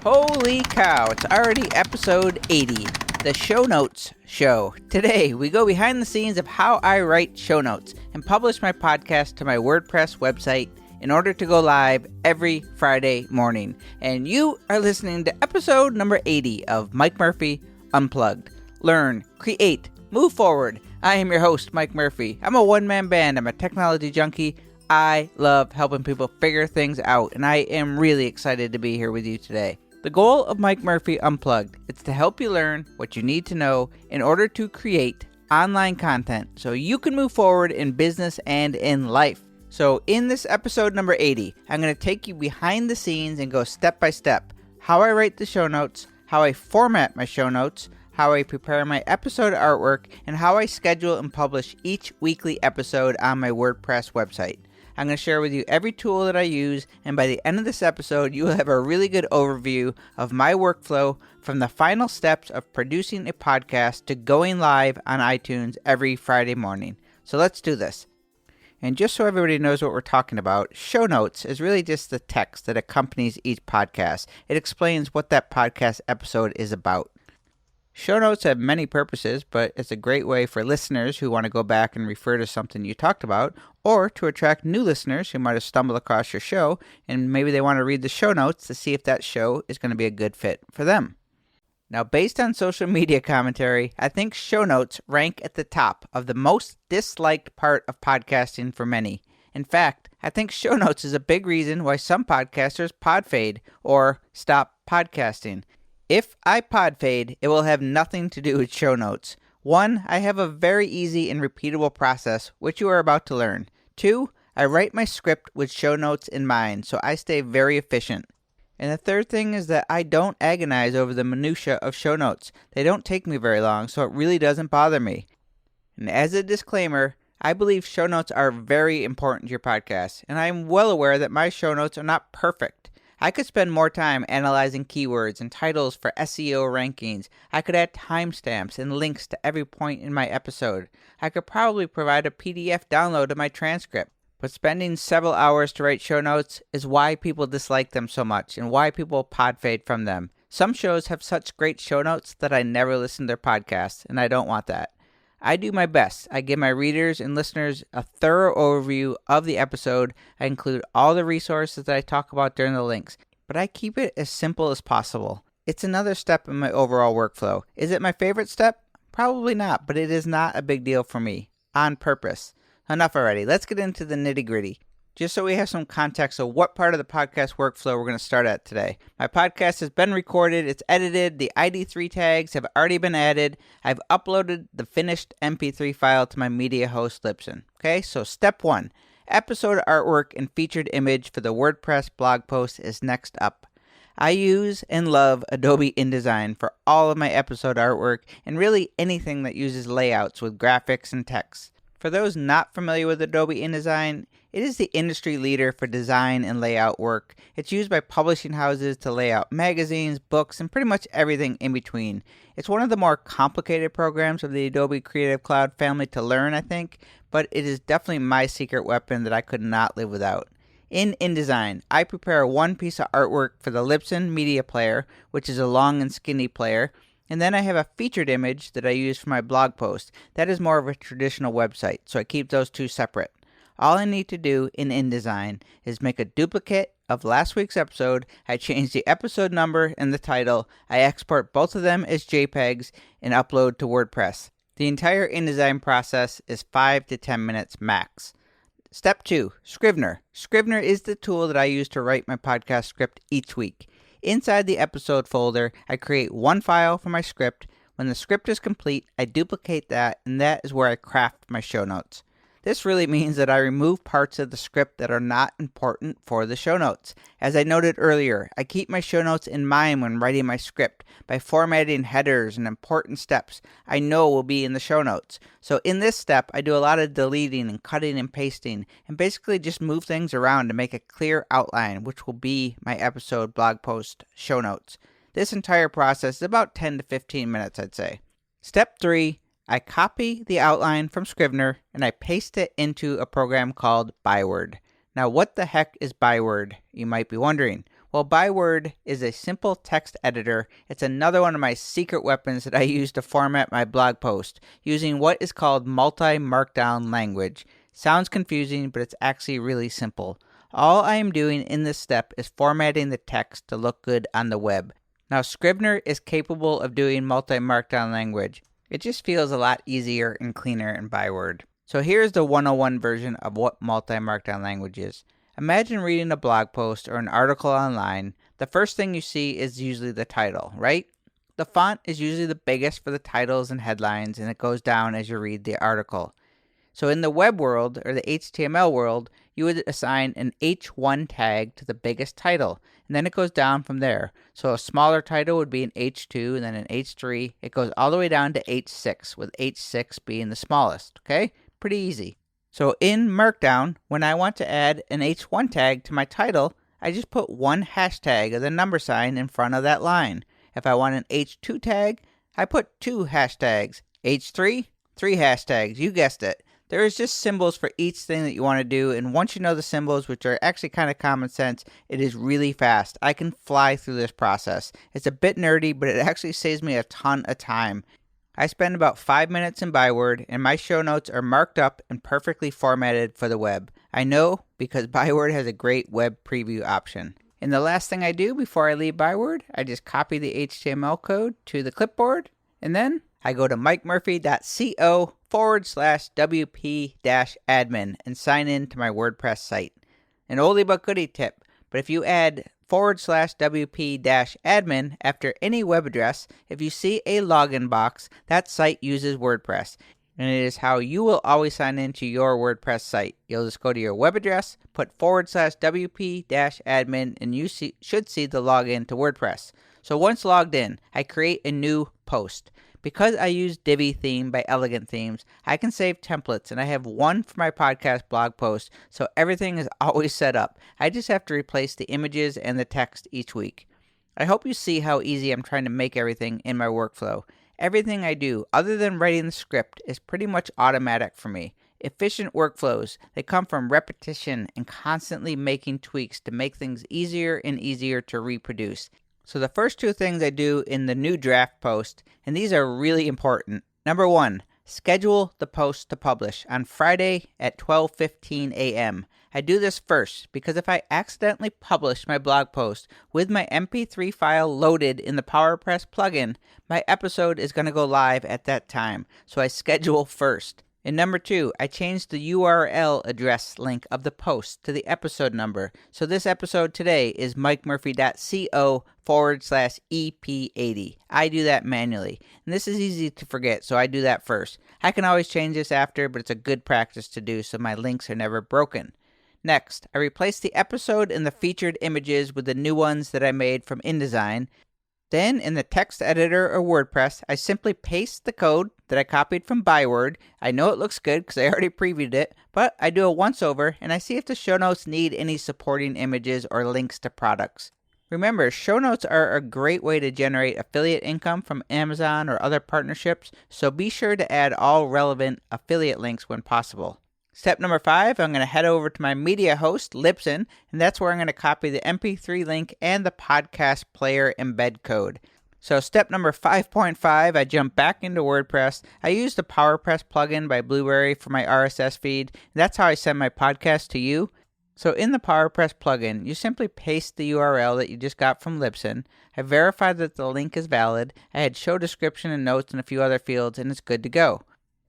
Holy cow, it's already episode 80, the show notes show. Today, we go behind the scenes of how I write show notes and publish my podcast to my WordPress website in order to go live every Friday morning. And you are listening to episode number 80 of Mike Murphy Unplugged. Learn, create, move forward. I am your host, Mike Murphy. I'm a one-man band. I'm a technology junkie. I love helping people figure things out, and I am really excited to be here with you today. The goal of Mike Murphy Unplugged is to help you learn what you need to know in order to create online content so you can move forward in business and in life. So in this episode number 80, I'm going to take you behind the scenes and go step by step. How I write the show notes, how I format my show notes, how I prepare my episode artwork, and how I schedule and publish each weekly episode on my WordPress website. I'm going to share with you every tool that I use, and by the end of this episode, you will have a really good overview of my workflow from the final steps of producing a podcast to going live on iTunes every Friday morning. So let's do this. And just so everybody knows what we're talking about, show notes is really just the text that accompanies each podcast. It explains what that podcast episode is about. Show notes have many purposes, but it's a great way for listeners who want to go back and refer to something you talked about, or to attract new listeners who might have stumbled across your show, and maybe they want to read the show notes to see if that show is going to be a good fit for them. Now, based on social media commentary, I think show notes rank at the top of the most disliked part of podcasting for many. In fact, I think show notes is a big reason why some podcasters pod fade or stop podcasting. If I pod fade, it will have nothing to do with show notes. 1, I have a very easy and repeatable process, which you are about to learn. 2, I write my script with show notes in mind, so I stay very efficient. And the third thing is that I don't agonize over the minutia of show notes. They don't take me very long, so it really doesn't bother me. And as a disclaimer, I believe show notes are very important to your podcast, and I am well aware that my show notes are not perfect. I could spend more time analyzing keywords and titles for SEO rankings. I could add timestamps and links to every point in my episode. I could probably provide a PDF download of my transcript. But spending several hours to write show notes is why people dislike them so much and why people pod fade from them. Some shows have such great show notes that I never listen to their podcasts, and I don't want that. I do my best. I give my readers and listeners a thorough overview of the episode. I include all the resources that I talk about during the links, but I keep it as simple as possible. It's another step in my overall workflow. Is it my favorite step? Probably not, but it is not a big deal for me. On purpose. Enough already. Let's get into the nitty-gritty. Just so we have some context of what part of the podcast workflow we're going to start at today. My podcast has been recorded, it's edited, the ID3 tags have already been added, I've uploaded the finished MP3 file to my media host Libsyn. Okay, so step 1, episode artwork and featured image for the WordPress blog post is next up. I use and love Adobe InDesign for all of my episode artwork and really anything that uses layouts with graphics and text. For those not familiar with Adobe InDesign, it is the industry leader for design and layout work. It's used by publishing houses to lay out magazines, books, and pretty much everything in between. It's one of the more complicated programs of the Adobe Creative Cloud family to learn, I think, but it is definitely my secret weapon that I could not live without. In InDesign, I prepare one piece of artwork for the Libsyn media player, which is a long and skinny player, and then I have a featured image that I use for my blog post. That is more of a traditional website, so I keep those two separate. All I need to do in InDesign is make a duplicate of last week's episode. I change the episode number and the title. I export both of them as JPEGs and upload to WordPress. The entire InDesign process is 5 to 10 minutes max. Step 2, Scrivener. Scrivener is the tool that I use to write my podcast script each week. Inside the episode folder, I create one file for my script. When the script is complete, I duplicate that, and that is where I craft my show notes. This really means that I remove parts of the script that are not important for the show notes. As I noted earlier, I keep my show notes in mind when writing my script by formatting headers and important steps I know will be in the show notes. So in this step, I do a lot of deleting and cutting and pasting and basically just move things around to make a clear outline, which will be my episode blog post show notes. This entire process is about 10 to 15 minutes, I'd say. Step 3. I copy the outline from Scrivener and I paste it into a program called Byword. Now, what the heck is Byword, you might be wondering? Well, Byword is a simple text editor. It's another one of my secret weapons that I use to format my blog post using what is called multi-markdown language. Sounds confusing, but it's actually really simple. All I am doing in this step is formatting the text to look good on the web. Now, Scrivener is capable of doing multi-markdown language. It just feels a lot easier and cleaner in Byword. So here's the 101 version of what multi-markdown language is. Imagine reading a blog post or an article online. The first thing you see is usually the title, right? The font is usually the biggest for the titles and headlines, and it goes down as you read the article. So in the web world, or the HTML world, you would assign an H1 tag to the biggest title, and then it goes down from there. So a smaller title would be an H2, and then an H3. It goes all the way down to H6, with H6 being the smallest, okay? Pretty easy. So in Markdown, when I want to add an H1 tag to my title, I just put one hashtag of the number sign in front of that line. If I want an H2 tag, I put two hashtags. H3, three hashtags. You guessed it. There is just symbols for each thing that you want to do, and once you know the symbols, which are actually kind of common sense, it is really fast. I can fly through this process. It's a bit nerdy, but it actually saves me a ton of time. I spend about 5 minutes in Byword, and my show notes are marked up and perfectly formatted for the web. I know because Byword has a great web preview option. And the last thing I do before I leave Byword, I just copy the HTML code to the clipboard, and then I go to mikemurphy.co/wp-admin and sign in to my WordPress site. An oldie but goodie tip, but if you add /wp-admin after any web address, if you see a login box, that site uses WordPress, and it is how you will always sign into your WordPress site. You'll just go to your web address, put /wp-admin, and you should see the login to WordPress. So once logged in, I create a new post. Because I use Divi Theme by Elegant Themes, I can save templates, and I have one for my podcast blog post, so everything is always set up. I just have to replace the images and the text each week. I hope you see how easy I'm trying to make everything in my workflow. Everything I do, other than writing the script, is pretty much automatic for me. Efficient workflows, they come from repetition and constantly making tweaks to make things easier and easier to reproduce. So the first two things I do in the new draft post, and these are really important. Number one, schedule the post to publish on Friday at 12:15 a.m. I do this first because if I accidentally publish my blog post with my MP3 file loaded in the PowerPress plugin, my episode is going to go live at that time. So I schedule first. And number two, I changed the URL address link of the post to the episode number. So this episode today is mikemurphy.co/EP80. I do that manually. And this is easy to forget, so I do that first. I can always change this after, but it's a good practice to do so my links are never broken. Next, I replace the episode and the featured images with the new ones that I made from InDesign. Then, in the text editor or WordPress, I simply paste the code that I copied from Byword. I know it looks good because I already previewed it, but I do a once-over and I see if the show notes need any supporting images or links to products. Remember, show notes are a great way to generate affiliate income from Amazon or other partnerships, so be sure to add all relevant affiliate links when possible. Step number 5, I'm going to head over to my media host, Libsyn, and that's where I'm going to copy the MP3 link and the podcast player embed code. So step number 5.5, I jump back into WordPress. I use the PowerPress plugin by Blueberry for my RSS feed. That's how I send my podcast to you. So in the PowerPress plugin, you simply paste the URL that you just got from Libsyn. I verify that the link is valid. I had show description and notes and a few other fields, and it's good to go.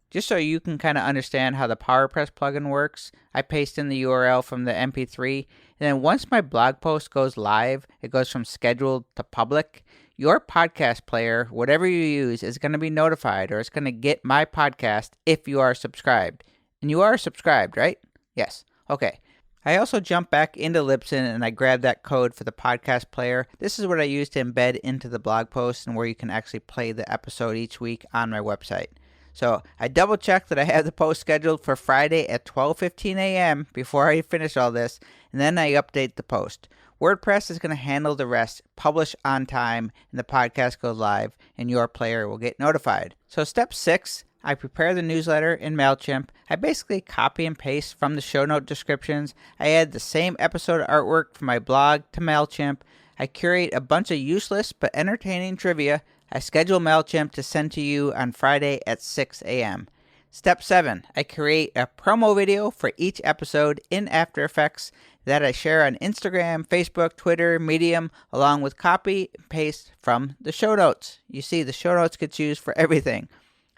Just so you can kind of understand how the PowerPress plugin works, I paste in the URL from the MP3, and then once my blog post goes live, it goes from scheduled to public. Your podcast player, whatever you use, is going to be notified, or it's going to get my podcast if you are subscribed. And you are subscribed, right? Yes. Okay. I also jump back into Libsyn and I grab that code for the podcast player. This is what I use to embed into the blog post and where you can actually play the episode each week on my website. So I double check that I have the post scheduled for Friday at 12:15 a.m. before I finish all this, and then I update the post. WordPress is going to handle the rest, publish on time, and the podcast goes live, and your player will get notified. So step 6, I prepare the newsletter in Mailchimp. I basically copy and paste from the show note descriptions. I add the same episode artwork from my blog to Mailchimp. I curate a bunch of useless but entertaining trivia. I schedule Mailchimp to send to you on Friday at 6 a.m. Step 7. I create a promo video for each episode in After Effects that I share on Instagram, Facebook, Twitter, Medium, along with copy and paste from the show notes. You see, the show notes gets used for everything.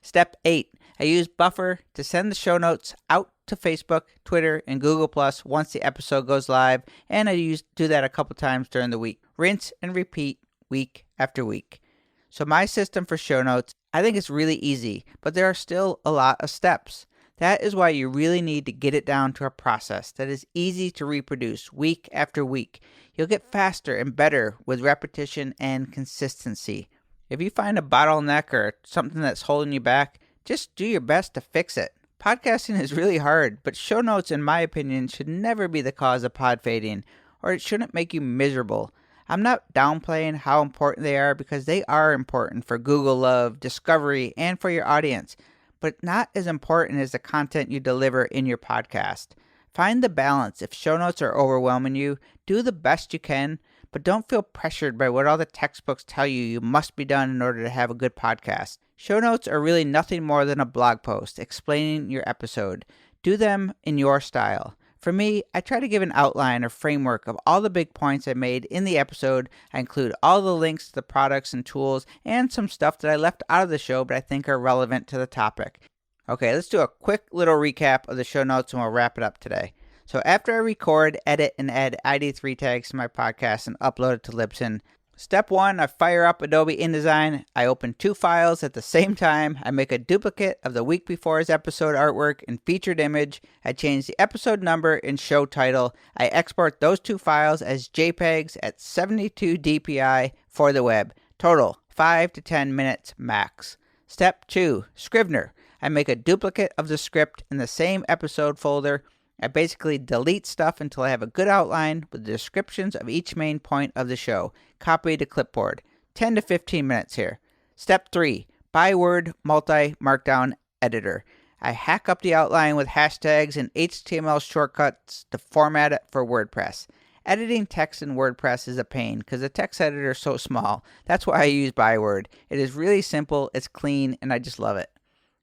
Step 8. I use Buffer to send the show notes out to Facebook, Twitter, and Google Plus once the episode goes live, and I do that a couple times during the week. Rinse and repeat week after week. So my system for show notes, I think it's really easy, but there are still a lot of steps. That is why you really need to get it down to a process that is easy to reproduce week after week. You'll get faster and better with repetition and consistency. If you find a bottleneck or something that's holding you back, just do your best to fix it. Podcasting is really hard, but show notes, in my opinion, should never be the cause of pod fading, or it shouldn't make you miserable. I'm not downplaying how important they are because they are important for Google Love, discovery, and for your audience, but not as important as the content you deliver in your podcast. Find the balance. If show notes are overwhelming you, do the best you can, but don't feel pressured by what all the textbooks tell you must be done in order to have a good podcast. Show notes are really nothing more than a blog post explaining your episode. Do them in your style. For me, I try to give an outline or framework of all the big points I made in the episode. I include all the links to the products and tools and some stuff that I left out of the show but I think are relevant to the topic. Okay, let's do a quick little recap of the show notes and we'll wrap it up today. So after I record, edit, and add ID3 tags to my podcast and upload it to Libsyn, Step 1, I fire up Adobe InDesign. I open 2 files at the same time. I make a duplicate of the week before's episode artwork and featured image. I change the episode number and show title. I export those 2 files as JPEGs at 72 dpi for the web. Total, 5 to 10 minutes max. Step 2, Scrivener. I make a duplicate of the script in the same episode folder. I basically delete stuff until I have a good outline with the descriptions of each main point of the show. Copy to clipboard. 10 to 15 minutes here. Step 3, Byword multi-markdown editor. I hack up the outline with hashtags and HTML shortcuts to format it for WordPress. Editing text in WordPress is a pain because the text editor is so small. That's why I use Byword. It is really simple, it's clean, and I just love it.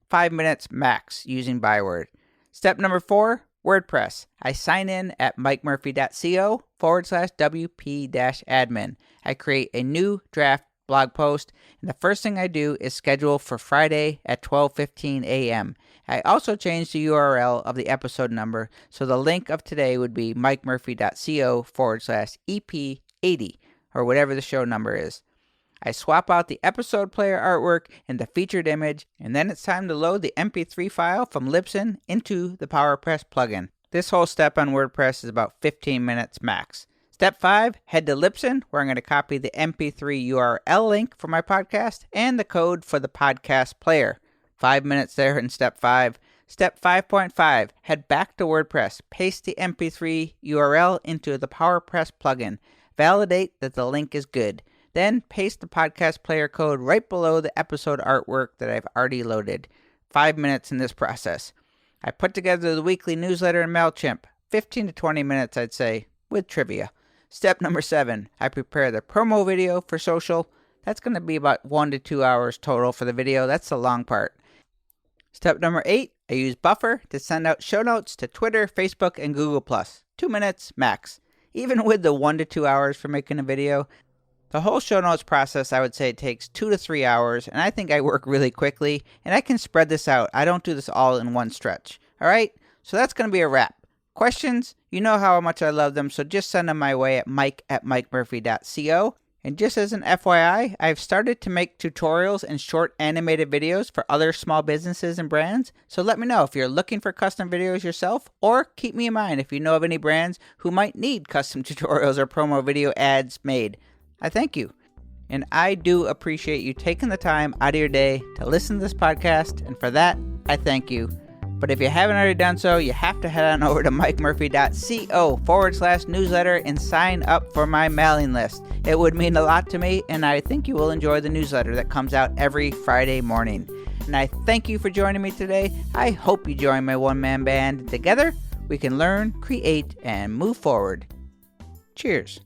5 minutes max using Byword. Step number 4, WordPress. I sign in at mikemurphy.co/wp-admin. I create a new draft blog post, and the first thing I do is schedule for Friday at 12:15 a.m. I also change the URL of the episode number, so the link of today would be mikemurphy.co/EP80, or whatever the show number is. I swap out the episode player artwork and the featured image, and then it's time to load the MP3 file from Libsyn into the PowerPress plugin. This whole step on WordPress is about 15 minutes max. Step 5, head to Libsyn, where I'm going to copy the MP3 URL link for my podcast and the code for the podcast player. 5 minutes there in Step 5. Step 5.5, head back to WordPress, paste the MP3 URL into the PowerPress plugin. Validate that the link is good. Then paste the podcast player code right below the episode artwork that I've already loaded. 5 minutes in this process. I put together the weekly newsletter in Mailchimp. 15 to 20 minutes, I'd say, with trivia. Step number 7, I prepare the promo video for social. That's going to be about 1 to 2 hours total for the video. That's the long part. Step number 8, I use Buffer to send out show notes to Twitter, Facebook, and Google+. 2 minutes max. Even with the 1 to 2 hours for making a video, the whole show notes process, I would say, takes 2 to 3 hours, and I think I work really quickly, and I can spread this out. I don't do this all in one stretch. All right? So that's going to be a wrap. Questions? You know how much I love them, so just send them my way at mike@mikemurphy.co. And just as an FYI, I've started to make tutorials and short animated videos for other small businesses and brands. So let me know if you're looking for custom videos yourself, or keep me in mind if you know of any brands who might need custom tutorials or promo video ads made. I thank you. And I do appreciate you taking the time out of your day to listen to this podcast. And for that, I thank you. But if you haven't already done so, you have to head on over to mikemurphy.co/newsletter and sign up for my mailing list. It would mean a lot to me, and I think you will enjoy the newsletter that comes out every Friday morning. And I thank you for joining me today. I hope you join my one-man band. Together, we can learn, create, and move forward. Cheers.